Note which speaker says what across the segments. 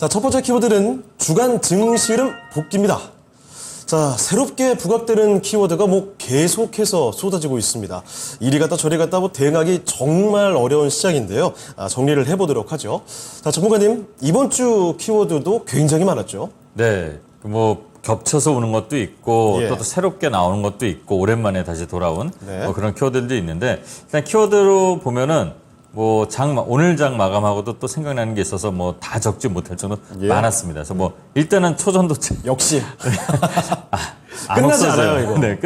Speaker 1: 자, 첫 번째 키워드는 주간 증시름 복귀입니다. 자, 새롭게 부각되는 키워드가 계속해서 쏟아지고 있습니다. 이리 갔다 저리 갔다 대응하기 정말 어려운 시장인데요. 정리를 해보도록 하죠. 자, 전문가님, 이번 주 키워드도 굉장히 많았죠.
Speaker 2: 네, 겹쳐서 오는 것도 있고
Speaker 1: 예.
Speaker 2: 또 새롭게 나오는 것도 있고 오랜만에 다시 돌아온
Speaker 1: 네.
Speaker 2: 그런 키워드들도 있는데 일단 키워드로 보면은 오늘 장 마감하고도 또 생각나는 게 있어서 다 적지 못할 정도
Speaker 1: 예.
Speaker 2: 많았습니다. 그래서 일단은 초전도체
Speaker 1: 역시.
Speaker 2: 안
Speaker 1: 끝나지
Speaker 2: 없어져요.
Speaker 1: 않아요, 이거.
Speaker 2: 네,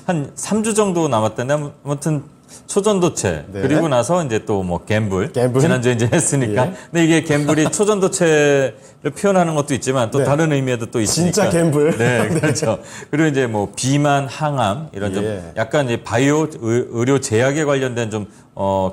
Speaker 2: 한 3주 정도 남았다는데 아무튼 초전도체
Speaker 1: 네.
Speaker 2: 그리고 나서 이제 또 갬블 지난주에 이제 했으니까
Speaker 1: 예.
Speaker 2: 근데 이게 갬블이 초전도체를 표현하는 것도 있지만 또
Speaker 1: 네.
Speaker 2: 다른 의미에도 또 있으니까
Speaker 1: 진짜 갬블.
Speaker 2: 네, 그렇죠. 그리고 이제 비만, 항암 이런 좀
Speaker 1: 예.
Speaker 2: 약간 이제 바이오 의료 제약에 관련된 좀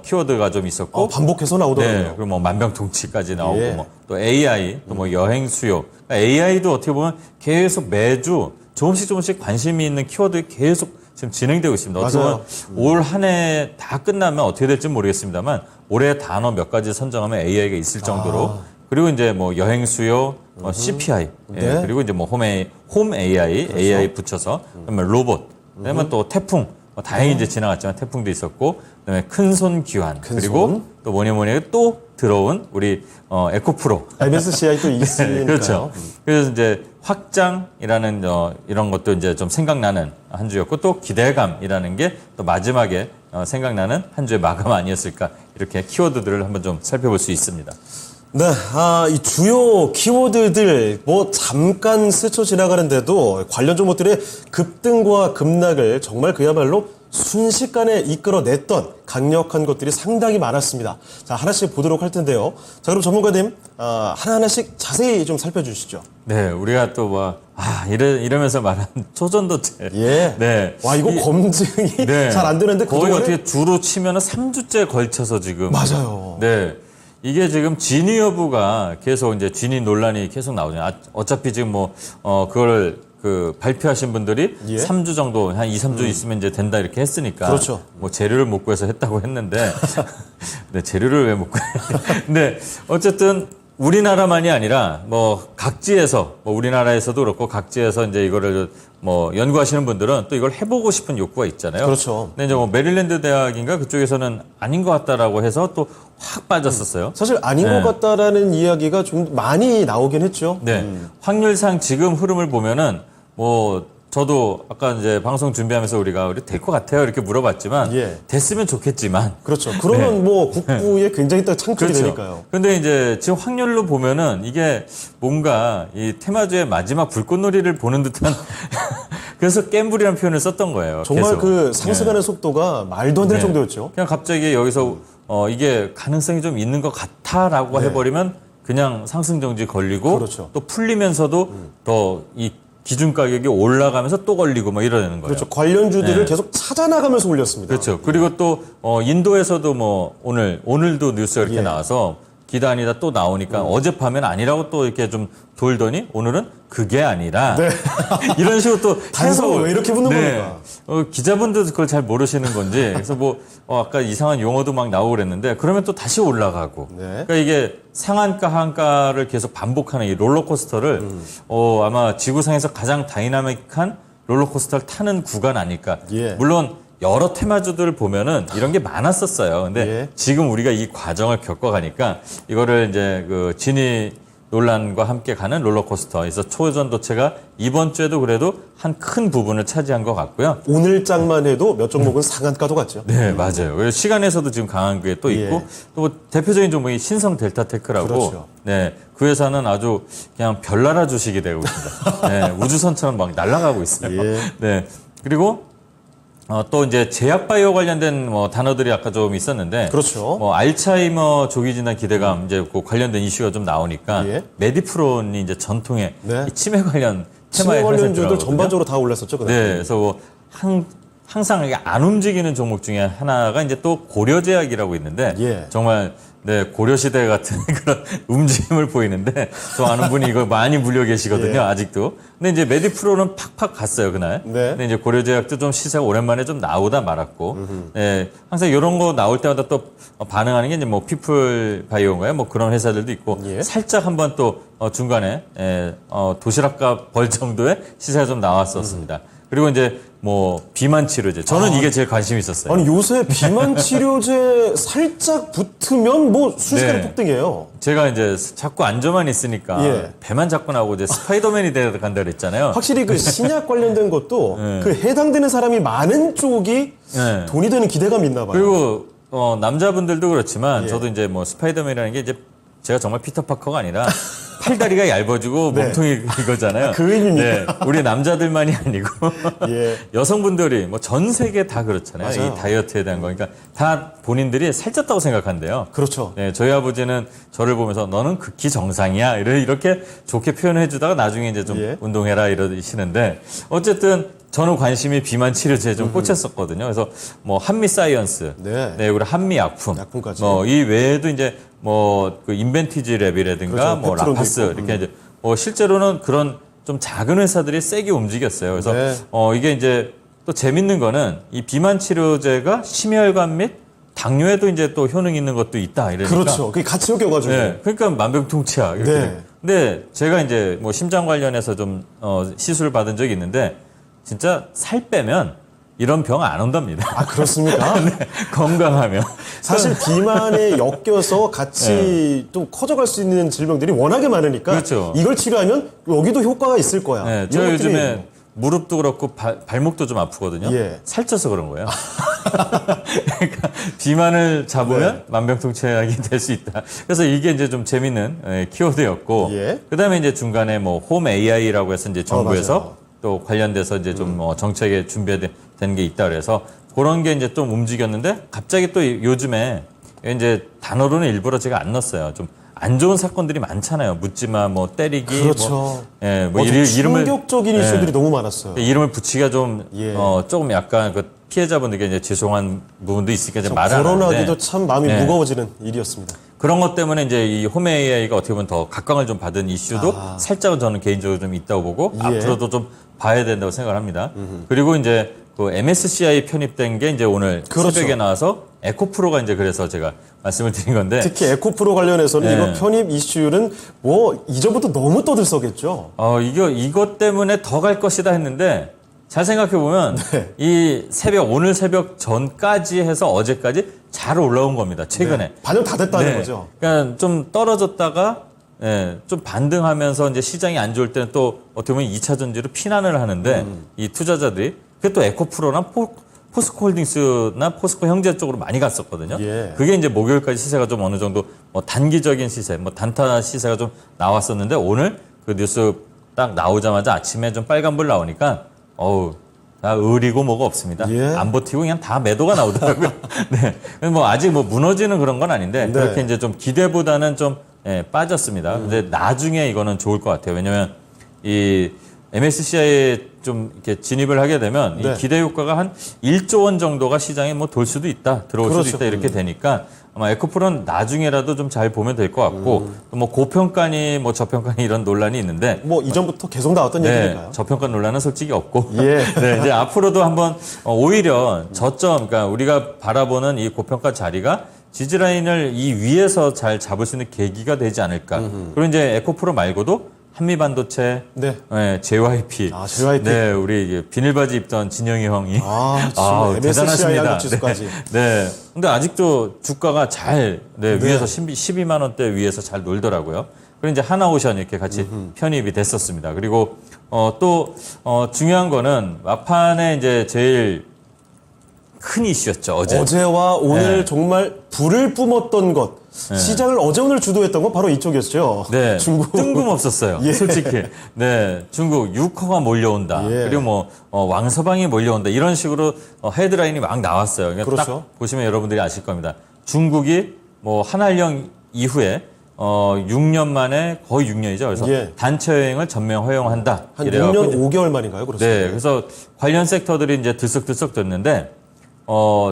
Speaker 2: 키워드가 좀 있었고
Speaker 1: 반복해서 나오더라고요.
Speaker 2: 네, 그리고 만병통치까지 나오고
Speaker 1: 예.
Speaker 2: 또 AI 또 여행 수요 그러니까 AI도 어떻게 보면 계속 매주 조금씩 관심이 있는 키워드 계속 지금 진행되고 있습니다. 어떻게 보면 올 한 해 다 끝나면 어떻게 될지 모르겠습니다만 올해 단어 몇 가지 선정하면 AI가 있을 정도로 그리고 이제 여행 수요, CPI
Speaker 1: 네.
Speaker 2: 예, 그리고 이제 홈 AI,
Speaker 1: 그렇죠.
Speaker 2: AI 붙여서 그다음에 로봇, 그다음에 또 태풍 다행히 이제 지나갔지만 태풍도 있었고 그다음에 큰손 귀환 그리고 또 뭐니 해도 또 들어온 우리 에코프로
Speaker 1: MSCI 또 있으니까요.
Speaker 2: 그렇죠. 그래서 이제 확장이라는 이런 것도 이제 좀 생각나는 한 주였고 또 기대감이라는 게 또 마지막에 생각나는 한 주의 마감 아니었을까 이렇게 키워드들을 한번 좀 살펴볼 수 있습니다.
Speaker 1: 네, 이 주요 키워드들 잠깐 스쳐 지나가는데도 관련 종목들의 급등과 급락을 정말 그야말로 순식간에 이끌어냈던 강력한 것들이 상당히 많았습니다. 자, 하나씩 보도록 할 텐데요. 자, 그럼 전문가님, 하나하나씩 자세히 좀 살펴주시죠.
Speaker 2: 네, 우리가 또 이러면서 말한 초전도체.
Speaker 1: 예.
Speaker 2: 네.
Speaker 1: 와, 이거 검증이
Speaker 2: 네.
Speaker 1: 잘 안 되는데
Speaker 2: 거의 어떻게 주로 치면은 3주째 걸쳐서 지금.
Speaker 1: 맞아요.
Speaker 2: 네. 이게 지금 진위 여부가 계속 이제 진위 논란이 계속 나오잖아요. 어차피 지금 그걸 발표하신 분들이
Speaker 1: 예.
Speaker 2: 3주 정도, 한 2, 3주 있으면 이제 된다 이렇게 했으니까.
Speaker 1: 그렇죠.
Speaker 2: 재료를 못 구해서 했다고 했는데. 네, 재료를 왜 못 구해. 근데 어쨌든 우리나라만이 아니라 각지에서 우리나라에서도 그렇고 각지에서 이제 이거를 연구하시는 분들은 또 이걸 해보고 싶은 욕구가 있잖아요.
Speaker 1: 그렇죠.
Speaker 2: 근데 이제 메릴랜드 대학인가 그쪽에서는 아닌 것 같다라고 해서 또 확 빠졌었어요.
Speaker 1: 사실 아닌
Speaker 2: 네.
Speaker 1: 것 같다라는 이야기가 좀 많이 나오긴 했죠.
Speaker 2: 네. 확률상 지금 흐름을 보면은 저도 아까 이제 방송 준비하면서 우리 될 것 같아요 이렇게 물어봤지만
Speaker 1: 예.
Speaker 2: 됐으면 좋겠지만
Speaker 1: 그렇죠. 그러면 국부에 굉장히 딱 창출이
Speaker 2: 그렇죠.
Speaker 1: 되니까요.
Speaker 2: 근데 이제 지금 확률로 보면은 이게 뭔가 이 테마주의 마지막 불꽃놀이를 보는 듯한 그래서 겜블이라는 표현을 썼던 거예요.
Speaker 1: 정말
Speaker 2: 계속.
Speaker 1: 상승하는 속도가 말도 안 될
Speaker 2: 네.
Speaker 1: 정도였죠.
Speaker 2: 그냥 갑자기 여기서 이게 가능성이 좀 있는 것 같아라고
Speaker 1: 네.
Speaker 2: 해버리면 그냥 상승 정지 걸리고
Speaker 1: 그렇죠.
Speaker 2: 또 풀리면서도 더 이 기준 가격이 올라가면서 또 걸리고 이러는 거예요.
Speaker 1: 그렇죠. 관련주들을
Speaker 2: 네.
Speaker 1: 계속 찾아나가면서 올렸습니다.
Speaker 2: 그렇죠. 그리고 또 인도에서도 오늘도 뉴스가 이렇게
Speaker 1: 예.
Speaker 2: 나와서 기다 아니다 또 나오니까 어젯밤엔 아니라고 또 이렇게 좀 돌더니 오늘은 그게 아니라 이런 식으로 또
Speaker 1: 단서가
Speaker 2: 해석을-
Speaker 1: 왜 이렇게 붙는 겁니까?
Speaker 2: 기자분들도 그걸 잘 모르시는 건지 그래서 아까 이상한 용어도 막 나오고 그랬는데 그러면 또 다시 올라가고
Speaker 1: 네.
Speaker 2: 그러니까 이게 상한가 하한가를 계속 반복하는 이 롤러코스터를 아마 지구상에서 가장 다이나믹한 롤러코스터를 타는 구간 아닐까.
Speaker 1: 예.
Speaker 2: 물론 여러 테마주들을 보면은 이런 게 많았었어요. 근데
Speaker 1: 예.
Speaker 2: 지금 우리가 이 과정을 겪어가니까 이거를 이제 진위 논란과 함께 가는 롤러코스터에서 초전도체가 이번 주에도 그래도 한 큰 부분을 차지한 것 같고요.
Speaker 1: 오늘 장만 해도 몇 종목은 상한가도 갔죠.
Speaker 2: 네, 맞아요. 그리고 시간에서도 지금 강한 게 또 있고
Speaker 1: 예.
Speaker 2: 또 대표적인 종목이 신성 델타테크라고
Speaker 1: 그렇죠.
Speaker 2: 네, 그 회사는 아주 그냥 별나라 주식이 되고 있습니다. 네, 우주선처럼 막 날아가고 있어요.
Speaker 1: 예.
Speaker 2: 네. 그리고 또 이제 제약바이오 관련된 단어들이 아까 좀 있었는데
Speaker 1: 그렇죠.
Speaker 2: 알츠하이머 조기 진단 기대감 이제 그 관련된 이슈가 좀 나오니까
Speaker 1: 예.
Speaker 2: 메디프론이 이제 전통의
Speaker 1: 네.
Speaker 2: 이 치매 관련
Speaker 1: 치매
Speaker 2: 테마에
Speaker 1: 관련주들 전반적으로 다 올랐었죠. 그날.
Speaker 2: 네, 그래서 항상 이게 안 움직이는 종목 중에 하나가 이제 또 고려제약이라고 있는데
Speaker 1: 예.
Speaker 2: 정말 네, 고려시대 같은 그런 움직임을 보이는데, 저 아는 분이 이거 많이 물려 계시거든요,
Speaker 1: 예.
Speaker 2: 아직도. 근데 이제 메디프로는 팍팍 갔어요, 그날.
Speaker 1: 네.
Speaker 2: 근데 이제 고려제약도 좀 시세가 오랜만에 좀 나오다 말았고, 예, 항상 이런 거 나올 때마다 또 반응하는 게 이제 뭐 피플 바이오인가요? 뭐 그런 회사들도 있고,
Speaker 1: 예.
Speaker 2: 살짝 한번 또 중간에, 도시락값 벌 정도의 시세가 좀 나왔었습니다. 그리고 이제 뭐 비만 치료제. 저는 이게 제일 관심이 있었어요.
Speaker 1: 아니 요새 비만 치료제 살짝 붙으면 뭐 순식간에
Speaker 2: 네.
Speaker 1: 폭등해요.
Speaker 2: 제가 이제 자꾸 앉아만 있으니까
Speaker 1: 예.
Speaker 2: 배만 자꾸 나오고 이제 스파이더맨이 돼야 간다 그랬잖아요.
Speaker 1: 확실히 그 신약 관련된 것도
Speaker 2: 네.
Speaker 1: 그 해당되는 사람이 많은 쪽이
Speaker 2: 네.
Speaker 1: 돈이 되는 기대감이 있나 봐요.
Speaker 2: 그리고 남자분들도 그렇지만
Speaker 1: 예.
Speaker 2: 저도 이제 뭐 스파이더맨이라는 게 이제 제가 정말 피터파커가 아니라 팔다리가 얇아지고
Speaker 1: 네.
Speaker 2: 몸통이 이거잖아요.
Speaker 1: 그 의미입니다.
Speaker 2: 네, 우리 남자들만이 아니고
Speaker 1: 예.
Speaker 2: 여성분들이 뭐 전 세계 다 그렇잖아요.
Speaker 1: 맞아요.
Speaker 2: 이 다이어트에 대한 거. 그러니까 다 본인들이 살쪘다고 생각한대요.
Speaker 1: 그렇죠.
Speaker 2: 네, 저희 아버지는 저를 보면서 너는 극히 정상이야. 이렇게 좋게 표현해 주다가 나중에 이제 좀
Speaker 1: 예.
Speaker 2: 운동해라 이러시는데 어쨌든 저는 관심이 비만 치료제에 좀 꽂혔었거든요. 그래서 뭐 한미 사이언스,
Speaker 1: 네.
Speaker 2: 우리 한미 약품,
Speaker 1: 약품까지.
Speaker 2: 이 외에도 이제 뭐 그 인벤티지 랩이라든가
Speaker 1: 그렇죠.
Speaker 2: 뭐
Speaker 1: 펩트론도
Speaker 2: 라파스
Speaker 1: 있고.
Speaker 2: 이렇게 이제 실제로는 그런 좀 작은 회사들이 세게 움직였어요. 그래서
Speaker 1: 네.
Speaker 2: 이게 이제 또 재밌는 거는 이 비만 치료제가 심혈관 및 당뇨에도 이제 또 효능 있는 것도 있다 이러니까.
Speaker 1: 그렇죠. 그게 같이 엮여가지고.
Speaker 2: 네, 그러니까 만병통치약. 이렇게.
Speaker 1: 네.
Speaker 2: 근데 제가 이제 뭐 심장 관련해서 좀 시술을 받은 적이 있는데 진짜 살 빼면 이런 병 안 온답니다.
Speaker 1: 아 그렇습니까?
Speaker 2: 네, 건강하면.
Speaker 1: 사실 비만에 엮여서 같이 또 커져갈 수 있는 질병들이 워낙에 많으니까
Speaker 2: 그렇죠.
Speaker 1: 이걸 치료하면 여기도 효과가 있을 거야.
Speaker 2: 네,
Speaker 1: 이런
Speaker 2: 저
Speaker 1: 것들이
Speaker 2: 요즘에 무릎도 그렇고 발목도 좀 아프거든요.
Speaker 1: 예.
Speaker 2: 살쪄서 그런 거예요. 그러니까 비만을 잡으면
Speaker 1: 네.
Speaker 2: 만병통치약이 될 수 있다. 그래서 이게 이제 좀 재밌는 키워드였고,
Speaker 1: 예.
Speaker 2: 그다음에 이제 중간에 뭐 홈 AI라고 해서 이제 정부에서
Speaker 1: 맞아요.
Speaker 2: 또 관련돼서 이제 좀 정책에 준비된 게 있다 그래서 그런 게 이제 좀 움직였는데 갑자기 또 요즘에 이제 단어로는 일부러 제가 안 넣었어요. 좀 안 좋은 사건들이 많잖아요. 묻지마, 뭐 때리기,
Speaker 1: 그렇죠.
Speaker 2: 뭐
Speaker 1: 좀
Speaker 2: 이름을
Speaker 1: 충격적인
Speaker 2: 예.
Speaker 1: 이슈들이 너무 많았어요.
Speaker 2: 이름을 붙이기가 좀
Speaker 1: 예.
Speaker 2: 조금 약간 그 피해자분들께 이제 죄송한 부분도 있으니까 이제 말을 안
Speaker 1: 거론하기도
Speaker 2: 하는데
Speaker 1: 참 마음이
Speaker 2: 네.
Speaker 1: 무거워지는 일이었습니다.
Speaker 2: 그런 것 때문에 이제 이 홈 AI가 어떻게 보면 더 각광을 좀 받은 이슈도 살짝은 저는 개인적으로 좀 있다고 보고
Speaker 1: 예.
Speaker 2: 앞으로도 좀 봐야 된다고 생각을 합니다. 그리고 이제 그 MSCI 편입된 게 이제 오늘
Speaker 1: 그렇죠.
Speaker 2: 새벽에 나와서 에코프로가 이제 그래서 제가 말씀을 드린 건데
Speaker 1: 특히 에코프로 관련해서는
Speaker 2: 네.
Speaker 1: 이거 편입 이슈는 뭐 이전부터 너무 떠들썩했죠.
Speaker 2: 이것 때문에 더 갈 것이다 했는데 잘 생각해 보면
Speaker 1: 네.
Speaker 2: 오늘 새벽 전까지 해서 어제까지 잘 올라온 겁니다. 최근에.
Speaker 1: 네. 반영 다 됐다는
Speaker 2: 네.
Speaker 1: 거죠.
Speaker 2: 그러니까 좀 떨어졌다가 좀 반등하면서 이제 시장이 안 좋을 때는 또 어떻게 보면 2차 전지로 피난을 하는데 이 투자자들이 그게 또 에코프로나 포스코홀딩스나 포스코 형제 쪽으로 많이 갔었거든요.
Speaker 1: 예.
Speaker 2: 그게 이제 목요일까지 시세가 좀 어느 정도 뭐 단기적인 시세, 뭐 단타 시세가 좀 나왔었는데 오늘 그 뉴스 딱 나오자마자 아침에 좀 빨간불 나오니까 다 의리고 뭐가 없습니다.
Speaker 1: 예.
Speaker 2: 안 버티고 그냥 다 매도가 나오더라고요. 네. 뭐 아직 뭐 무너지는 그런 건 아닌데
Speaker 1: 네.
Speaker 2: 그렇게 이제 좀 기대보다는 좀 빠졌습니다. 근데 나중에 이거는 좋을 것 같아요. 왜냐면 이 MSCI에 좀 이렇게 진입을 하게 되면
Speaker 1: 네.
Speaker 2: 이 기대 효과가 한 1조 원 정도가 시장에 뭐 돌 수도 있다, 들어올
Speaker 1: 그렇죠.
Speaker 2: 수도 있다 이렇게 되니까 아마 에코프로는 나중에라도 좀 잘 보면 될 것 같고 또 뭐 고평가니 뭐 저평가니 이런 논란이 있는데
Speaker 1: 뭐 이전부터 계속 나왔던
Speaker 2: 네,
Speaker 1: 얘기니까요.
Speaker 2: 저평가 논란은 솔직히 없고
Speaker 1: 예.
Speaker 2: 네, 이제 앞으로도 한번 오히려 저점, 그러니까 우리가 바라보는 이 고평가 자리가 지지라인을 이 위에서 잘 잡을 수 있는 계기가 되지 않을까. 그리고 이제 에코프로 말고도 한미반도체,
Speaker 1: 네.
Speaker 2: JYP,
Speaker 1: JYP.
Speaker 2: 네, 우리 비닐바지 입던 진영이 형이
Speaker 1: 지금 MSCI
Speaker 2: 대단하십니다.
Speaker 1: 한국지수까지.
Speaker 2: 네. 근데 아직도 주가가 잘 위에서 12만 원대 위에서 잘 놀더라고요. 그리고 이제 하나오션 이렇게 같이 편입이 됐었습니다. 그리고 또 중요한 거는 막판에 이제 제일 큰 이슈였죠.
Speaker 1: 어제와 오늘
Speaker 2: 네.
Speaker 1: 정말 불을 뿜었던 것. 시장을 어제 오늘 주도했던 건 바로 이쪽이었죠.
Speaker 2: 네,
Speaker 1: 중국.
Speaker 2: 뜬금없었어요.
Speaker 1: 예.
Speaker 2: 솔직히. 네, 중국 6호가 몰려온다.
Speaker 1: 예.
Speaker 2: 그리고 뭐 왕서방이 몰려온다. 이런 식으로 헤드라인이 막 나왔어요. 그러니까
Speaker 1: 그렇죠.
Speaker 2: 딱 보시면 여러분들이 아실 겁니다. 중국이 뭐 한알령 이후에 6년 만에 거의 6년이죠. 그래서
Speaker 1: 예.
Speaker 2: 단체 여행을 전면 허용한다.
Speaker 1: 한
Speaker 2: 이래갖고
Speaker 1: 6년
Speaker 2: 이제
Speaker 1: 5개월 만인가요? 그렇습니다.
Speaker 2: 네, 그래서 관련 섹터들이 이제 들썩들썩 됐는데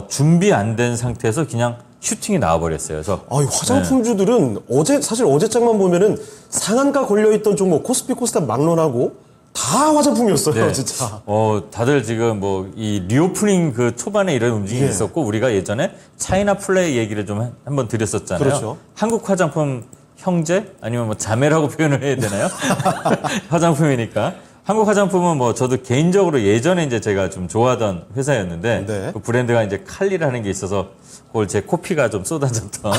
Speaker 2: 준비 안 된 상태에서 그냥 슈팅이 나와버렸어요. 그래서
Speaker 1: 이 화장품주들은 사실 어제장만 보면은 상한가 걸려있던 종목 코스피 코스닥 막론하고 다 화장품이었어요,
Speaker 2: 네.
Speaker 1: 진짜.
Speaker 2: 다들 지금 뭐 이 리오프닝 그 초반에 이런 움직임이
Speaker 1: 예.
Speaker 2: 있었고 우리가 예전에 차이나 플레이 얘기를 좀 한번 드렸었잖아요.
Speaker 1: 그렇죠.
Speaker 2: 한국 화장품 형제 아니면 뭐 자매라고 표현을 해야 되나요? 화장품이니까. 한국 화장품은 뭐 저도 개인적으로 예전에 이제 제가 좀 좋아하던 회사였는데
Speaker 1: 네.
Speaker 2: 그 브랜드가 이제 칼리라는 게 있어서 그걸 제 코피가 좀 쏟아졌던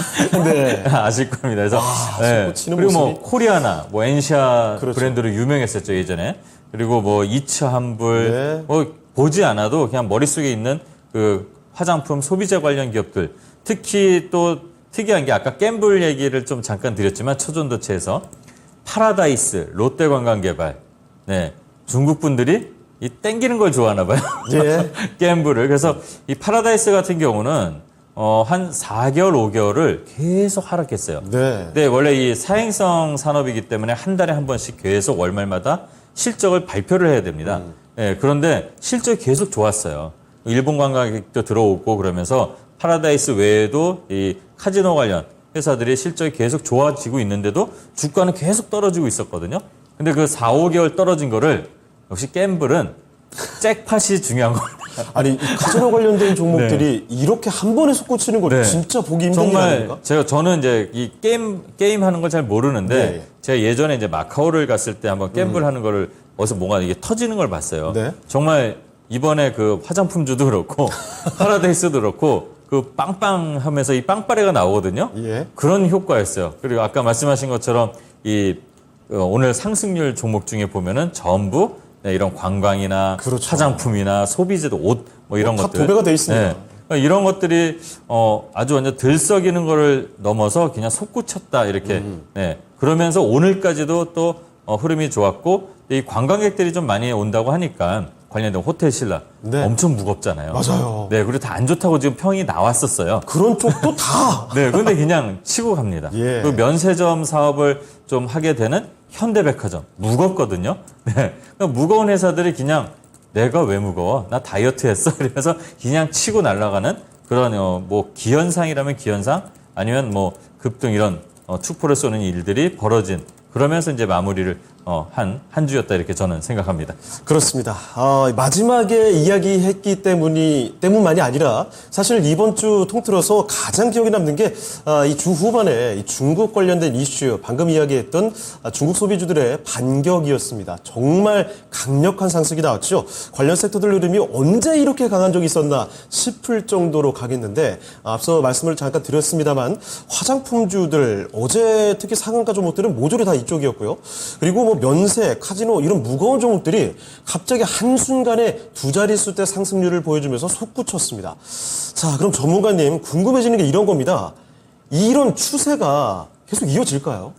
Speaker 1: 네.
Speaker 2: 아실 겁니다. 그래서
Speaker 1: 쏟고 치는
Speaker 2: 그리고 뭐
Speaker 1: 모습이.
Speaker 2: 코리아나 뭐 엔시아
Speaker 1: 그렇죠.
Speaker 2: 브랜드로 유명했었죠 예전에. 그리고 뭐 이츠 한불
Speaker 1: 네.
Speaker 2: 뭐 보지 않아도 그냥 머릿속에 있는 그 화장품 소비자 관련 기업들 특히 또 특이한 게 아까 갬블 얘기를 좀 잠깐 드렸지만 초전도체에서 파라다이스 롯데관광개발 네 중국 분들이 이 땡기는 걸 좋아하나 봐요.
Speaker 1: 예.
Speaker 2: 갬블을. 그래서 이 파라다이스 같은 경우는 한 4개월, 5개월을 계속 하락했어요.
Speaker 1: 네.
Speaker 2: 근데 원래 이 사행성 산업이기 때문에 한 달에 한 번씩 계속 월말마다 실적을 발표를 해야 됩니다. 네, 그런데 실적이 계속 좋았어요. 일본 관광객도 들어오고 그러면서 파라다이스 외에도 이 카지노 관련 회사들이 실적이 계속 좋아지고 있는데도 주가는 계속 떨어지고 있었거든요. 근데 그 4, 5개월 떨어진 거를 역시 갬블은 잭팟이 중요한 겁니다.
Speaker 1: 아니, 이 카지노 관련된 종목들이 이렇게 한 번에 솟구치는 거
Speaker 2: 네.
Speaker 1: 진짜 보기 힘든 일
Speaker 2: 정말
Speaker 1: 아닙니까?
Speaker 2: 저는 이제 이 게임 하는 걸 잘 모르는데
Speaker 1: 네.
Speaker 2: 제가 예전에 이제 마카오를 갔을 때 한번 갬블 하는 거를 어디서 뭔가 이게 터지는 걸 봤어요.
Speaker 1: 네.
Speaker 2: 정말 이번에 그 화장품주도 그렇고 파라다이스도 그렇고 그 빵빵하면서 이 빵빠레가 나오거든요.
Speaker 1: 예.
Speaker 2: 그런 효과였어요. 그리고 아까 말씀하신 것처럼 이 오늘 상승률 종목 중에 보면은 전부 네, 이런 관광이나
Speaker 1: 그렇죠.
Speaker 2: 화장품이나 소비재도 옷 뭐 이런
Speaker 1: 다
Speaker 2: 것들
Speaker 1: 도배가 돼 있습니다.
Speaker 2: 네. 그러니까 이런 것들이 아주 완전 들썩이는 거를 넘어서 그냥 솟구쳤다 이렇게 네. 그러면서 오늘까지도 또 흐름이 좋았고 이 관광객들이 좀 많이 온다고 하니까 관련된 호텔 신라
Speaker 1: 네.
Speaker 2: 엄청 무겁잖아요.
Speaker 1: 맞아요.
Speaker 2: 네, 그리고 다 안 좋다고 지금 평이 나왔었어요.
Speaker 1: 그런 쪽도 다.
Speaker 2: 네, 근데 그냥 치고 갑니다.
Speaker 1: 예.
Speaker 2: 그 면세점 사업을 좀 하게 되는 현대백화점 무겁거든요. 네, 그러니까 무거운 회사들이 그냥 내가 왜 무거워? 나 다이어트 했어. 이러면서 그냥 치고 날아가는 그런 뭐 기현상이라면 기현상 아니면 뭐 급등 이런 축포를 쏘는 일들이 벌어진 그러면서 이제 마무리를 한 주였다 이렇게 저는 생각합니다.
Speaker 1: 그렇습니다. 마지막에 이야기했기 때문만이 아니라 사실 이번 주 통틀어서 가장 기억에 남는 게 이 주 후반에 이 중국 관련된 이슈, 방금 이야기했던 중국 소비주들의 반격이었습니다. 정말 강력한 상승이 나왔죠. 관련 섹터들 흐름이 언제 이렇게 강한 적이 있었나 싶을 정도로 강했는데 앞서 말씀을 잠깐 드렸습니다만 화장품주들 어제 특히 상한가 종목들은 모조리 다 이쪽이었고요. 그리고 뭐 면세, 카지노 이런 무거운 종목들이 갑자기 한순간에 두 자릿수 대 상승률을 보여주면서 솟구쳤습니다. 자, 그럼 전문가님 궁금해지는 게 이런 겁니다. 이런 추세가 계속 이어질까요?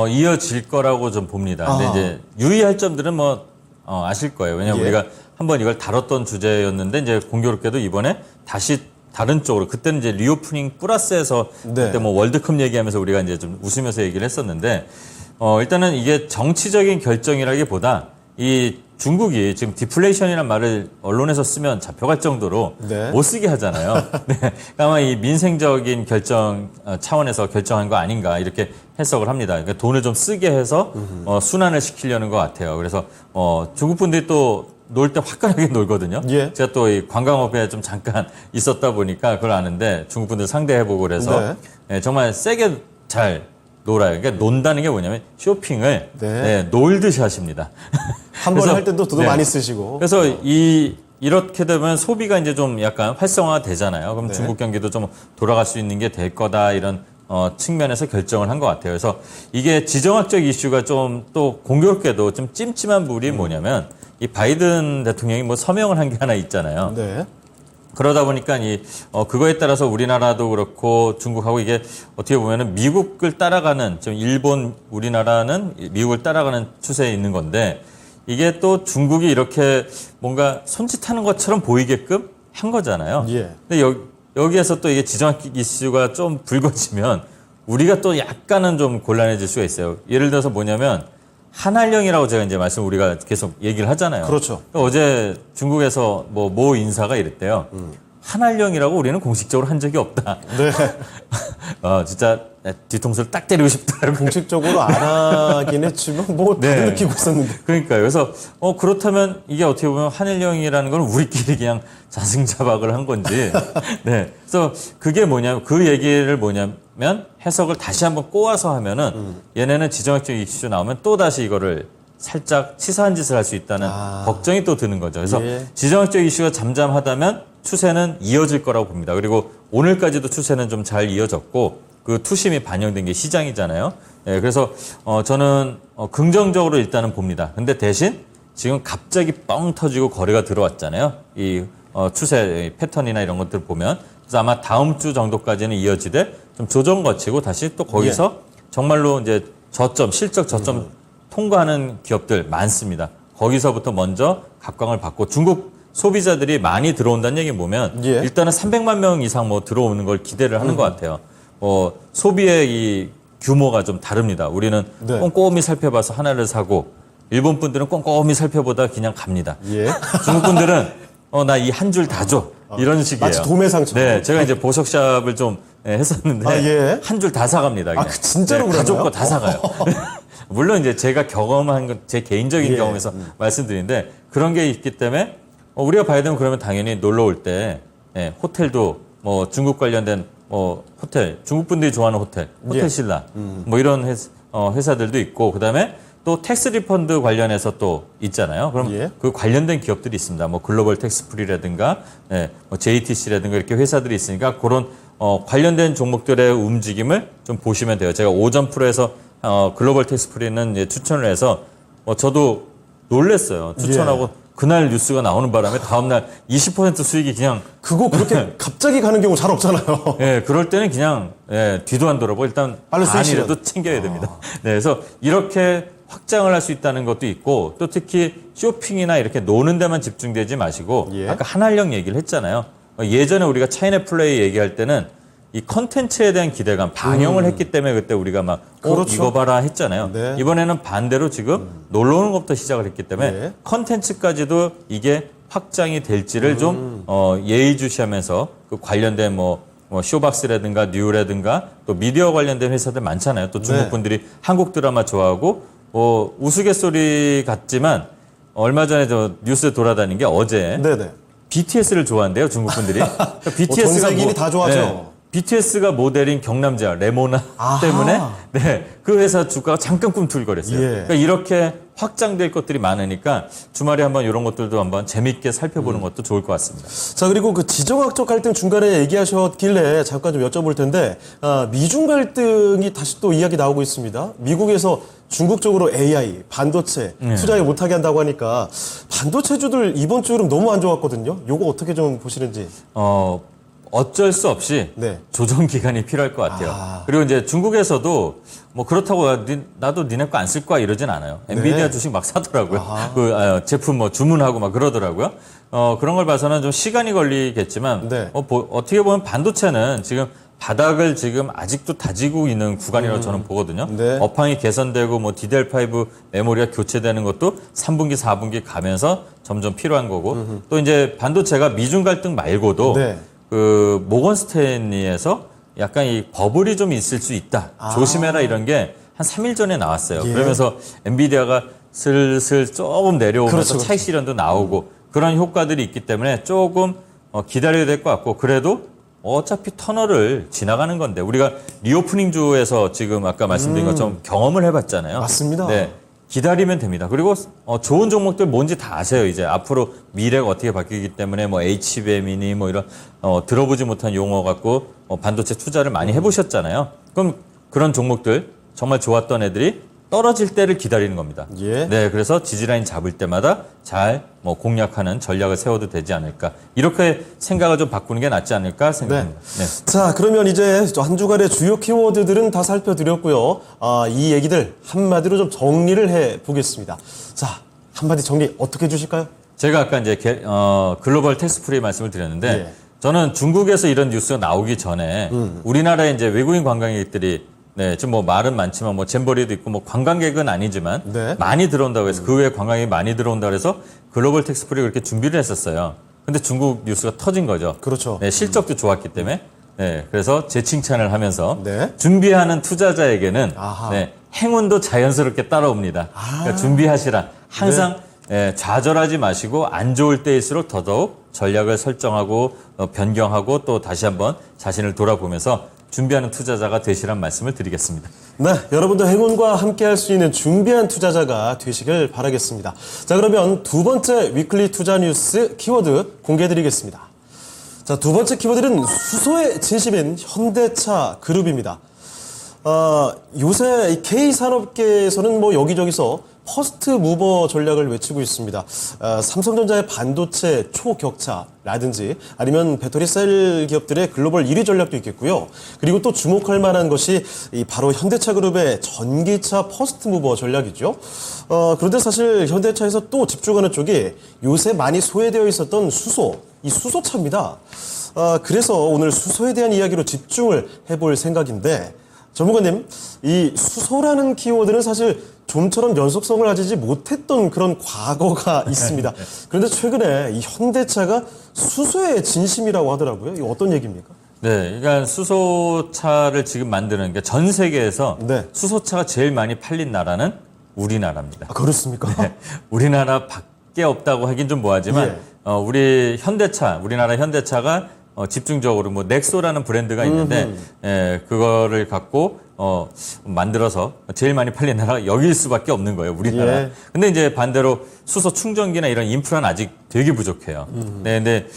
Speaker 2: 이어질 거라고 좀 봅니다. 근데 이제 유의할 점들은 뭐 아실 거예요. 왜냐면
Speaker 1: 예.
Speaker 2: 우리가 한번 이걸 다뤘던 주제였는데 이제 공교롭게도 이번에 다시 다른 쪽으로 그때는 이제 리오프닝 플러스에서
Speaker 1: 네.
Speaker 2: 그때 뭐 월드컵 얘기하면서 우리가 이제 좀 웃으면서 얘기를 했었는데 일단은 이게 정치적인 결정이라기보다 이 중국이 지금 디플레이션이라는 말을 언론에서 쓰면 잡혀갈 정도로
Speaker 1: 네.
Speaker 2: 못 쓰게 하잖아요. 네. 그러니까 아마 이 민생적인 결정 차원에서 결정한 거 아닌가 이렇게 해석을 합니다. 그러니까 돈을 좀 쓰게 해서 순환을 시키려는 것 같아요. 그래서 중국 분들이 또 놀 때 화끈하게 놀거든요.
Speaker 1: 예.
Speaker 2: 제가 또 이 관광업에 좀 잠깐 있었다 보니까 그걸 아는데 중국 분들 상대해보고 그래서
Speaker 1: 네.
Speaker 2: 네, 정말 세게 잘 놀아요. 그러니까 논다는 게 뭐냐면 쇼핑을
Speaker 1: 네.
Speaker 2: 네, 놀듯이 하십니다.
Speaker 1: 한 번에
Speaker 2: 그래서-
Speaker 1: 할 때도 돈
Speaker 2: 네.
Speaker 1: 많이 쓰시고.
Speaker 2: 그래서 이렇게 되면 소비가 이제 좀 약간 활성화 되잖아요. 그럼
Speaker 1: 네.
Speaker 2: 중국 경기도 좀 돌아갈 수 있는 게 될 거다 이런 측면에서 결정을 한 것 같아요. 그래서 이게 지정학적 이슈가 좀 또 공교롭게도 좀 찜찜한 부분이 뭐냐면 이 바이든 대통령이 뭐 서명을 한 게 하나 있잖아요.
Speaker 1: 네.
Speaker 2: 그러다 보니까 그거에 따라서 우리나라도 그렇고 중국하고 이게 어떻게 보면은 미국을 따라가는 지금 일본 우리나라는 미국을 따라가는 추세에 있는 건데 이게 또 중국이 이렇게 뭔가 손짓하는 것처럼 보이게끔 한 거잖아요.
Speaker 1: 예.
Speaker 2: 근데 여기에서 또 이게 지정학적 이슈가 좀 불거지면 우리가 또 약간은 좀 곤란해질 수가 있어요. 예를 들어서 뭐냐면 한한령이라고 제가 이제 우리가 계속 얘기를 하잖아요.
Speaker 1: 그렇죠.
Speaker 2: 어제 중국에서 모 인사가 이랬대요. 한알령이라고 우리는 공식적으로 한 적이 없다.
Speaker 1: 네.
Speaker 2: 진짜 뒤통수를 딱 때리고 싶다.
Speaker 1: 공식적으로 안 하긴 했지만 뭐 다들
Speaker 2: 네.
Speaker 1: 느끼고 있었는데.
Speaker 2: 그러니까요. 그래서 그렇다면 이게 어떻게 보면 한일령이라는 건 우리끼리 그냥 자승자박을 한 건지. 네. 그래서 그게 뭐냐면 그 얘기를 뭐냐면 해석을 다시 한번 꼬아서 하면은 얘네는 지정학적 이슈 나오면 또 다시 이거를 살짝 치사한 짓을 할 수 있다는 걱정이 또 드는 거죠. 그래서
Speaker 1: 예.
Speaker 2: 지정학적 이슈가 잠잠하다면 추세는 이어질 거라고 봅니다. 그리고 오늘까지도 추세는 좀 잘 이어졌고 그 투심이 반영된 게 시장이잖아요. 예, 그래서 저는 긍정적으로 일단은 봅니다. 근데 대신 지금 갑자기 뻥 터지고 거래가 들어왔잖아요. 이 추세 패턴이나 이런 것들 보면 그래서 아마 다음 주 정도까지는 이어지되 좀 조정 거치고 다시 또 거기서 정말로 이제 저점 실적 저점 통과하는 기업들 많습니다. 거기서부터 먼저 각광을 받고 중국 소비자들이 많이 들어온다는 얘기 보면
Speaker 1: 예.
Speaker 2: 일단은 300만 명 이상 뭐 들어오는 걸 기대를 하는 것 같아요. 소비의 이 규모가 좀 다릅니다. 우리는
Speaker 1: 네.
Speaker 2: 꼼꼼히 살펴봐서 하나를 사고 일본 분들은 꼼꼼히 살펴보다 그냥 갑니다.
Speaker 1: 예.
Speaker 2: 중국 분들은 나 이 한 줄 다 줘. 이런 식이에요.
Speaker 1: 마치 도매상처럼.
Speaker 2: 네, 제가 이제 보석샵을 좀 했었는데
Speaker 1: 예.
Speaker 2: 한 줄 다 사갑니다. 그냥.
Speaker 1: 진짜로 그러나요?
Speaker 2: 가족 거 다 사가요. 물론 이제 제가 경험한 건 제 개인적인
Speaker 1: 예.
Speaker 2: 경험에서 말씀드리는데 그런 게 있기 때문에 우리가 봐야 되면 그러면 당연히 놀러 올 때 호텔도 뭐 중국 관련된 호텔, 중국 분들이 좋아하는 호텔
Speaker 1: 예.
Speaker 2: 신라 뭐 이런 회사들도 있고 그다음에 또 텍스 리펀드 관련해서 또 있잖아요. 그럼
Speaker 1: 예.
Speaker 2: 그 관련된 기업들이 있습니다. 뭐 글로벌 텍스프리라든가 뭐 JTC라든가 이렇게 회사들이 있으니까 그런 관련된 종목들의 움직임을 좀 보시면 돼요. 제가 오전 프로에서 글로벌 텍스프리는 추천을 해서 저도 놀랬어요. 추천하고 그날 뉴스가 나오는 바람에 다음날 20% 수익이 그냥
Speaker 1: 그거 그렇게 갑자기 가는 경우 잘 없잖아요.
Speaker 2: 그럴 때는 그냥 뒤도 안 돌아보고 일단
Speaker 1: 빨리 쓰시는.
Speaker 2: 반이라도 챙겨야 됩니다. 네, 그래서 이렇게 확장을 할 수 있다는 것도 있고 또 특히 쇼핑이나 이렇게 노는 데만 집중되지 마시고
Speaker 1: 예.
Speaker 2: 아까 한알령 얘기를 했잖아요. 예전에 우리가 차이나 플레이 얘기할 때는 이 컨텐츠에 대한 기대감 반영을 했기 때문에 그때 우리가 막
Speaker 1: 그렇죠.
Speaker 2: 이거 봐라 했잖아요.
Speaker 1: 네.
Speaker 2: 이번에는 반대로 지금 놀러 오는 것부터 시작을 했기 때문에
Speaker 1: 네.
Speaker 2: 컨텐츠까지도 이게 확장이 될지를 좀 예의주시하면서 그 관련된 뭐 쇼박스라든가 뉴라든가 또 미디어 관련된 회사들 많잖아요. 또 중국
Speaker 1: 네.
Speaker 2: 분들이 한국 드라마 좋아하고 우스갯소리 같지만 얼마 전에 저 뉴스에 돌아다닌 게 어제
Speaker 1: 네네.
Speaker 2: BTS를 좋아한대요, 중국 분들이. 그러니까
Speaker 1: 전
Speaker 2: BTS가
Speaker 1: 세계인이 다 좋아하죠.
Speaker 2: BTS가 모델인 경남자 레모나
Speaker 1: 아하.
Speaker 2: 때문에 그 회사 주가가 잠깐 꿈틀거렸어요.
Speaker 1: 예.
Speaker 2: 그러니까 이렇게 확장될 것들이 많으니까 주말에 한번 이런 것들도 한번 재밌게 살펴보는 것도 좋을 것 같습니다.
Speaker 1: 자, 그리고 그 지정학적 갈등 중간에 얘기하셨길래 잠깐 좀 여쭤볼 텐데, 미중 갈등이 다시 또 이야기 나오고 있습니다. 미국에서 중국 쪽으로 AI, 반도체 투자에 못하게 한다고 하니까 반도체주들 이번 주 흐름 너무 안 좋았거든요. 요거 어떻게 좀 보시는지.
Speaker 2: 어쩔 수 없이
Speaker 1: 네.
Speaker 2: 조정 기간이 필요할 것 같아요. 그리고 이제 중국에서도 뭐 그렇다고 나도 니네 거 안 쓸 거야 이러진 않아요. 엔비디아 주식 막 사더라고요. 제품 뭐 주문하고 막 그러더라고요. 그런 걸 봐서는 좀 시간이 걸리겠지만
Speaker 1: 네.
Speaker 2: 어떻게 보면 반도체는 지금 바닥을 지금 아직도 다지고 있는 구간이라고 저는 보거든요.
Speaker 1: 네.
Speaker 2: 업황이 개선되고 뭐 DDR5 메모리가 교체되는 것도 3분기, 4분기 가면서 점점 필요한 거고 또 이제 반도체가 미중 갈등 말고도
Speaker 1: 네.
Speaker 2: 그 모건 스탠리에서 약간 이 버블이 좀 있을 수 있다. 조심해라 이런 게 한 3일 전에 나왔어요.
Speaker 1: 예.
Speaker 2: 그러면서 엔비디아가 슬슬 조금 내려오면서
Speaker 1: 그렇죠,
Speaker 2: 차익 실현도 나오고 그런 효과들이 있기 때문에 조금 기다려야 될 것 같고 그래도 어차피 터널을 지나가는 건데 우리가 리오프닝 주에서 지금 아까 말씀드린 것처럼 경험을 해봤잖아요.
Speaker 1: 맞습니다.
Speaker 2: 네. 기다리면 됩니다. 그리고 좋은 종목들 뭔지 다 아세요. 이제 앞으로 미래가 어떻게 바뀌기 때문에 뭐 HBM이니 뭐 이런 들어보지 못한 용어 갖고 반도체 투자를 많이 해보셨잖아요. 그럼 그런 종목들 정말 좋았던 애들이 떨어질 때를 기다리는 겁니다.
Speaker 1: 예.
Speaker 2: 네, 그래서 지지라인 잡을 때마다 잘 뭐 공략하는 전략을 세워도 되지 않을까. 이렇게 생각을 좀 바꾸는 게 낫지 않을까 생각합니다. 네.
Speaker 1: 자, 그러면 이제 한 주간의 주요 키워드들은 다 살펴드렸고요. 이 얘기들 한마디로 좀 정리를 해보겠습니다. 자, 한마디 정리 어떻게 해주실까요?
Speaker 2: 제가 아까 이제 글로벌 텍스프리 말씀을 드렸는데
Speaker 1: 예.
Speaker 2: 저는 중국에서 이런 뉴스가 나오기 전에 우리나라에 이제 외국인 관광객들이 지금 뭐 말은 많지만 뭐 잼버리도 있고 뭐 관광객은 아니지만
Speaker 1: 네.
Speaker 2: 많이 들어온다고 해서 그 외에 관광객이 많이 들어온다고 해서 글로벌 텍스프리 그렇게 준비를 했었어요. 근데 중국 뉴스가 터진 거죠.
Speaker 1: 그렇죠.
Speaker 2: 네, 실적도 좋았기 때문에. 네, 그래서 재칭찬을 하면서
Speaker 1: 네.
Speaker 2: 준비하는 투자자에게는
Speaker 1: 아하.
Speaker 2: 네, 행운도 자연스럽게 따라옵니다. 그러니까 준비하시라. 항상 좌절하지 마시고 안 좋을 때일수록 더더욱 전략을 설정하고 변경하고 또 다시 한번 자신을 돌아보면서 준비하는 투자자가 되시란 말씀을 드리겠습니다.
Speaker 1: 네, 여러분도 행운과 함께할 수 있는 준비한 투자자가 되시길 바라겠습니다. 자, 그러면 두 번째 위클리 투자 뉴스 키워드 공개해드리겠습니다. 자, 두 번째 키워드는 수소의 진심인 현대차 그룹입니다. 요새 K산업계에서는 뭐 여기저기서 퍼스트 무버 전략을 외치고 있습니다. 삼성전자의 반도체 초격차라든지 아니면 배터리 셀 기업들의 글로벌 1위 전략도 있겠고요. 그리고 또 주목할 만한 것이 바로 현대차 그룹의 전기차 퍼스트 무버 전략이죠. 그런데 사실 현대차에서 또 집중하는 쪽이 요새 많이 소외되어 있었던 수소, 이 수소차입니다. 그래서 오늘 수소에 대한 이야기로 집중을 해볼 생각인데, 전문가님, 이 수소라는 키워드는 사실 좀처럼 연속성을 가지지 못했던 그런 과거가 있습니다. 그런데 최근에 이 현대차가 수소의 진심이라고 하더라고요. 이거 어떤 얘기입니까?
Speaker 2: 네, 그러니까 수소차를 지금 만드는 게 전 세계에서
Speaker 1: 네.
Speaker 2: 수소차가 제일 많이 팔린 나라는 우리나라입니다.
Speaker 1: 그렇습니까?
Speaker 2: 네, 우리나라밖에 없다고 하긴 좀 뭐하지만 우리나라 현대차가 집중적으로 뭐 넥소라는 브랜드가 있는데 그거를 갖고 만들어서 제일 많이 팔린 나라가 여기일 수밖에 없는 거예요, 우리나라.
Speaker 1: 예.
Speaker 2: 근데 이제 반대로 수소 충전기나 이런 인프라는 아직 되게 부족해요. 네, 근데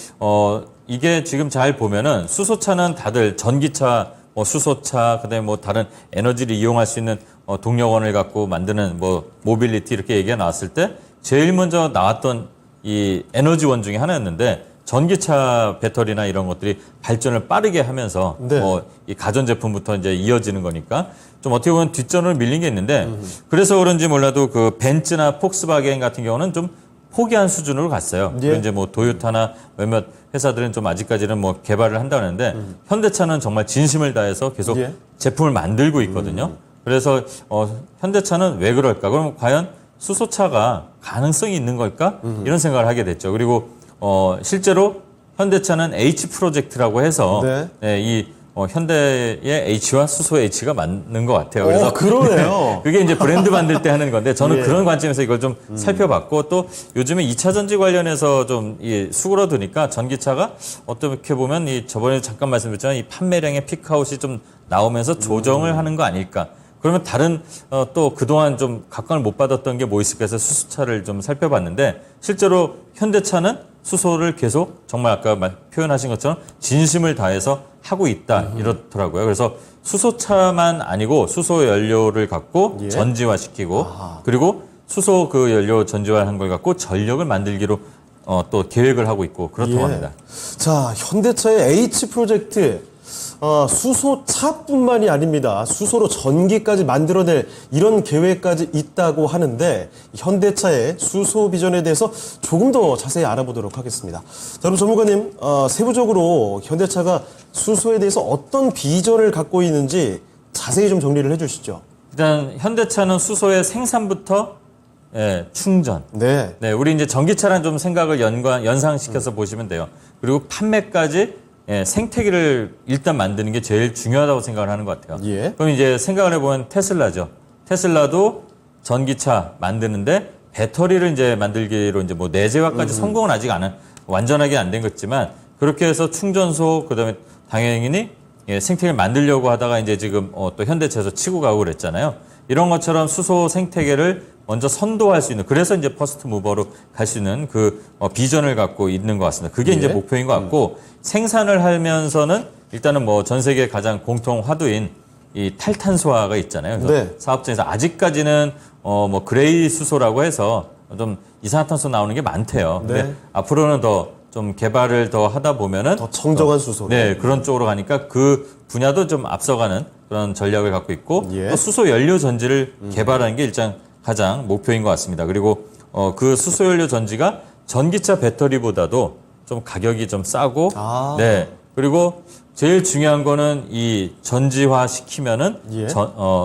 Speaker 2: 이게 지금 잘 보면은 수소차는 다들 전기차, 뭐 수소차, 그다음에 뭐 다른 에너지를 이용할 수 있는 동력원을 갖고 만드는 뭐 모빌리티 이렇게 얘기가 나왔을 때 제일 먼저 나왔던 이 에너지원 중에 하나였는데, 전기차 배터리나 이런 것들이 발전을 빠르게 하면서
Speaker 1: 네.
Speaker 2: 이 가전제품부터 이제 이어지는 거니까 좀 어떻게 보면 뒷전으로 밀린 게 있는데 그래서 그런지 몰라도 그 벤츠나 폭스바겐 같은 경우는 좀 포기한 수준으로 갔어요.
Speaker 1: 예.
Speaker 2: 그리고 이제 뭐 도요타나 몇몇 회사들은 좀 아직까지는 뭐 개발을 한다는데 현대차는 정말 진심을 다해서 계속
Speaker 1: 예.
Speaker 2: 제품을 만들고 있거든요. 그래서 현대차는 왜 그럴까? 그럼 과연 수소차가 가능성이 있는 걸까? 이런 생각을 하게 됐죠. 그리고 실제로 현대차는 H 프로젝트라고 해서 이 현대의 H와 수소의 H가 맞는 것 같아요. 그래서
Speaker 1: 그러네요.
Speaker 2: 그게 이제 브랜드 만들 때 하는 건데 저는
Speaker 1: 예.
Speaker 2: 그런 관점에서 이걸 좀 살펴봤고, 또 요즘에 2차 전지 관련해서 좀 수그러드니까 전기차가 어떻게 보면 저번에 잠깐 말씀드렸지만 이 판매량의 피크아웃이 좀 나오면서 조정을 하는 거 아닐까. 그러면 다른 또 그동안 좀 각광을 못 받았던 게 뭐 있을까 해서 수소차를 좀 살펴봤는데, 실제로 현대차는 수소를 계속 정말 아까 표현하신 것처럼 진심을 다해서 하고 있다 이렇더라고요. 그래서 수소차만 아니고 수소 연료를 갖고 전지화시키고 그리고 수소 그 연료 전지화한 걸 갖고 전력을 만들기로 또 계획을 하고 있고 그렇다고 합니다.
Speaker 1: 자, 현대차의 H 프로젝트. 수소차뿐만이 아닙니다. 수소로 전기까지 만들어낼 이런 계획까지 있다고 하는데, 현대차의 수소 비전에 대해서 조금 더 자세히 알아보도록 하겠습니다. 자, 그럼 전문가님, 세부적으로 현대차가 수소에 대해서 어떤 비전을 갖고 있는지 자세히 좀 정리를 해주시죠.
Speaker 2: 일단 현대차는 수소의 생산부터 충전.
Speaker 1: 네.
Speaker 2: 네, 우리 이제 전기차랑 좀 생각을 연상시켜서 보시면 돼요. 그리고 판매까지 생태계를 일단 만드는 게 제일 중요하다고 생각을 하는 것 같아요.
Speaker 1: 예.
Speaker 2: 그럼 이제 생각을 해보면 테슬라죠. 테슬라도 전기차 만드는데 배터리를 이제 만들기로 이제 뭐 내재화까지 성공은 아직 완전하게 안 된 거지만 그렇게 해서 충전소, 그다음에 당연히 생태계를 만들려고 하다가 이제 지금 또 현대차에서 치고 가고 그랬잖아요. 이런 것처럼 수소 생태계를 먼저 선도할 수 있는, 그래서 이제 퍼스트 무버로 갈 수 있는 그 비전을 갖고 있는 것 같습니다. 그게 이제 목표인 것 같고, 생산을 하면서는 일단은 뭐 전 세계 가장 공통 화두인 이 탈탄소화가 있잖아요. 그래서 사업장에서 아직까지는 뭐 그레이 수소라고 해서 좀 이산화탄소 나오는 게 많대요. 근데 앞으로는 더 좀 개발을 더 하다 보면은
Speaker 1: 더 청정한 수소로.
Speaker 2: 네, 그런 쪽으로 가니까 그 분야도 좀 앞서가는 그런 전략을 갖고 있고, 또 수소 연료 전지를 개발하는 게 가장 목표인 것 같습니다. 그리고 그 수소 연료 전지가 전기차 배터리보다도 좀 가격이 좀 싸고, 네, 그리고 제일 중요한 거는 이 전지화 시키면은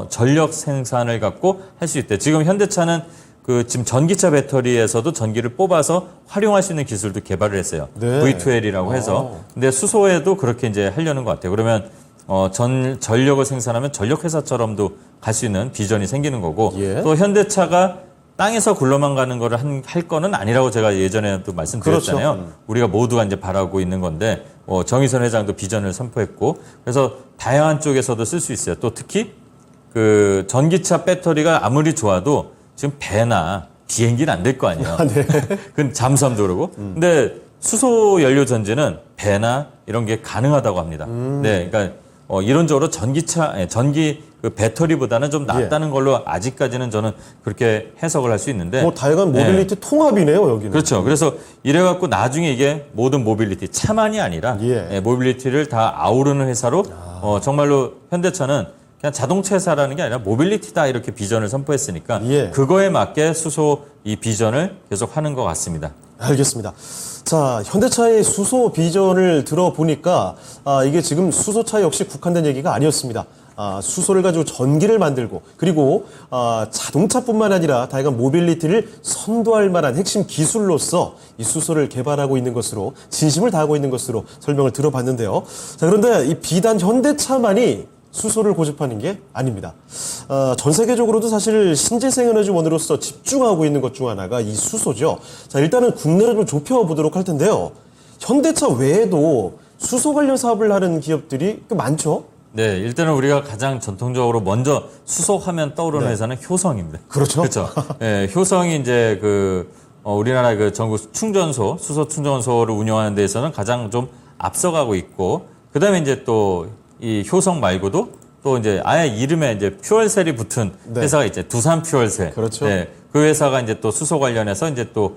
Speaker 2: 전력 생산을 갖고 할 수 있대. 지금 현대차는 그 지금 전기차 배터리에서도 전기를 뽑아서 활용할 수 있는 기술도 개발을 했어요.
Speaker 1: 네.
Speaker 2: V2L이라고 해서. 근데 수소에도 그렇게 이제 하려는 것 같아요. 그러면 전력을 생산하면 전력 회사처럼도 갈 수 있는 비전이 생기는 거고
Speaker 1: 예.
Speaker 2: 또 현대차가 땅에서 굴러만 가는 거를 할 거는 아니라고 제가 예전에도 말씀드렸잖아요.
Speaker 1: 그렇죠.
Speaker 2: 우리가 모두가 이제 바라고 있는 건데 정의선 회장도 비전을 선포했고 그래서 다양한 쪽에서도 쓸 수 있어요. 또 특히 그 전기차 배터리가 아무리 좋아도 지금 배나 비행기는 안 될 거 아니에요.
Speaker 1: 네.
Speaker 2: 그건 잠수함도 그러고. 근데 수소 연료 전지는 배나 이런 게 가능하다고 합니다. 네, 그러니까 이론적으로 전기 그 배터리보다는 좀 낫다는 걸로 아직까지는 저는 그렇게 해석을 할 수 있는데.
Speaker 1: 뭐 다양한 모빌리티 통합이네요, 여기는.
Speaker 2: 그렇죠. 그래서 이래갖고 나중에 이게 모든 모빌리티 차만이 아니라
Speaker 1: 예.
Speaker 2: 모빌리티를 다 아우르는 회사로 정말로 현대차는 그냥 자동차 회사라는 게 아니라 모빌리티다 이렇게 비전을 선포했으니까
Speaker 1: 예.
Speaker 2: 그거에 맞게 수소 이 비전을 계속 하는 것 같습니다.
Speaker 1: 알겠습니다. 자, 현대차의 수소 비전을 들어보니까 이게 지금 수소차 역시 국한된 얘기가 아니었습니다. 수소를 가지고 전기를 만들고 그리고 자동차뿐만 아니라 다양한 모빌리티를 선도할 만한 핵심 기술로서 이 수소를 개발하고 있는 것으로 진심을 다하고 있는 것으로 설명을 들어봤는데요. 자, 그런데 이 비단 현대차만이 수소를 고집하는 게 아닙니다. 전 세계적으로도 사실 신재생에너지원으로서 집중하고 있는 것 중 하나가 이 수소죠. 자, 일단은 국내를 좀 좁혀보도록 할 텐데요. 현대차 외에도 수소 관련 사업을 하는 기업들이 꽤 많죠?
Speaker 2: 네, 일단은 우리가 가장 전통적으로 먼저 수소하면 떠오르는
Speaker 1: 네.
Speaker 2: 회사는 효성입니다.
Speaker 1: 그렇죠.
Speaker 2: 그렇죠. 네, 효성이 이제 우리나라 그 전국 충전소, 수소 충전소를 운영하는 데에서는 가장 좀 앞서가고 있고, 그 다음에 이제 또 이 효성 말고도 또 이제 아예 이름에 이제 퓨얼셀이 붙은
Speaker 1: 네.
Speaker 2: 회사가 있죠. 두산 퓨얼셀.
Speaker 1: 그렇죠.
Speaker 2: 네, 그 회사가 이제 또 수소 관련해서 이제 또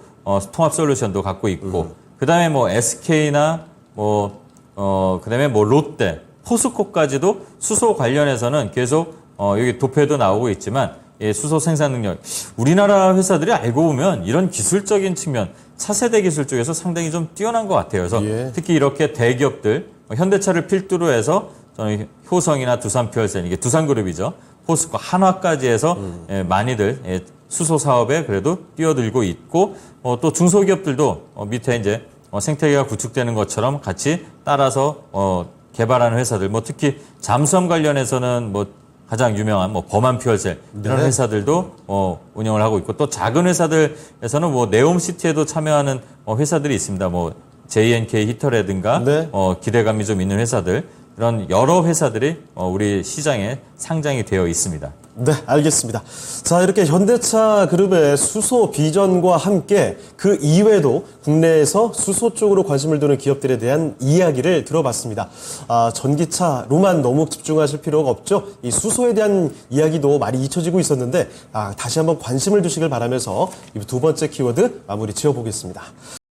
Speaker 2: 통합 솔루션도 갖고 있고, 그 다음에 뭐 SK나 그 다음에 뭐 롯데, 포스코까지도 수소 관련해서는 계속 여기 도표에도 나오고 있지만 수소 생산 능력 우리나라 회사들이 알고 보면 이런 기술적인 측면 차세대 기술 쪽에서 상당히 좀 뛰어난 것 같아요. 그래서
Speaker 1: 예.
Speaker 2: 특히 이렇게 대기업들 현대차를 필두로 해서 저는 효성이나 두산퓨얼셀 이게 두산그룹이죠. 포스코 한화까지 해서 많이들 수소 사업에 그래도 뛰어들고 있고 또 중소기업들도 밑에 이제 생태계가 구축되는 것처럼 같이 따라서 개발하는 회사들, 뭐 특히 잠수함 관련해서는 뭐 가장 유명한 뭐 범한 퓨얼셀 이런
Speaker 1: 네.
Speaker 2: 회사들도 운영을 하고 있고 또 작은 회사들에서는 뭐 네옴시티에도 참여하는 회사들이 있습니다. 뭐 JNK 히터라든가
Speaker 1: 네.
Speaker 2: 기대감이 좀 있는 회사들 이런 여러 회사들이 우리 시장에 상장이 되어 있습니다.
Speaker 1: 네, 알겠습니다. 자, 이렇게 현대차 그룹의 수소 비전과 함께 그 이외에도 국내에서 수소 쪽으로 관심을 두는 기업들에 대한 이야기를 들어봤습니다. 전기차로만 너무 집중하실 필요가 없죠. 이 수소에 대한 이야기도 많이 잊혀지고 있었는데 다시 한번 관심을 두시길 바라면서 이 두 번째 키워드 마무리 지어보겠습니다.